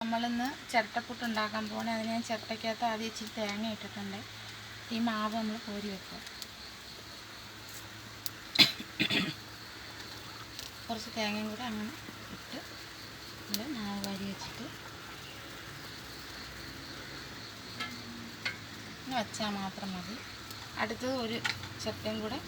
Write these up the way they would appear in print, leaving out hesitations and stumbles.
നമ്മളിന്ന് ചിരട്ടപ്പുട്ട് ഉണ്ടാക്കാൻ പോകണേ. അതിന് ഞാൻ ചിരട്ടയ്ക്കകത്ത് ആദ്യം ഇച്ചിരി തേങ്ങ ഇട്ടിട്ടുണ്ട്. ഈ മാവ് നമ്മൾ കോരി വെക്കുക. കുറച്ച് തേങ്ങയും കൂടെ അങ്ങനെ ഇട്ട് നമ്മൾ മാവ് വാരി വെച്ചിട്ട് വെച്ചാൽ മാത്രം മതി. അടുത്തത് ഒരു ചിരട്ടയും കൂടെ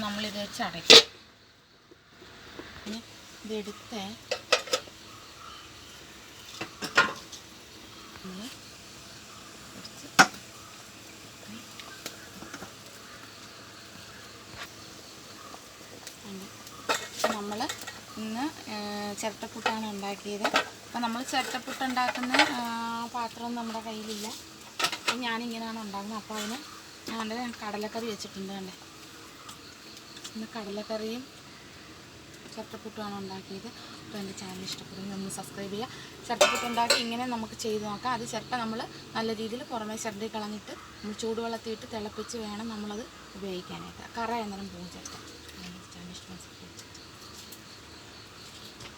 നമ്മളിത് വെച്ച് അടയ്ക്കും. ഇതെടുത്ത് നമ്മൾ ഇന്ന് ചിരട്ടപ്പുട്ടാണ് ഉണ്ടാക്കിയത്. അപ്പോൾ നമ്മൾ ചിരട്ടപ്പുട്ട് ഉണ്ടാക്കുന്ന പാത്രം നമ്മുടെ കയ്യിലില്ല. അപ്പം ഞാനിങ്ങനെയാണ് ഉണ്ടാക്കുന്നത്. അപ്പോൾ അതിന് ഞാൻ കടലക്കറി വെച്ചിട്ടുണ്ട്. കണ്ടേ, ഇന്ന് കടലക്കറിയും ചിരട്ടപ്പുട്ടുമാണ് ഉണ്ടാക്കിയത്. അപ്പോൾ എൻ്റെ ചാനൽ ഇഷ്ടപ്പെടുമെങ്കിൽ ഒന്ന് സബ്സ്ക്രൈബ് ചെയ്യുക. ചിരട്ടപ്പുട്ട് ഉണ്ടാക്കി ഇങ്ങനെ നമുക്ക് ചെയ്ത് നോക്കാം. അത് ചിരട്ട നമ്മൾ നല്ല രീതിയിൽ പുറമേ ചിരണ്ടി കളഞ്ഞിട്ട് നമ്മൾ ചൂടുവെള്ളത്തിയിട്ട് തിളപ്പിച്ച് വേണം നമ്മളത് ഉപയോഗിക്കാനായിട്ട്. കറ അന്നേരം പോകും ചിരട്ട.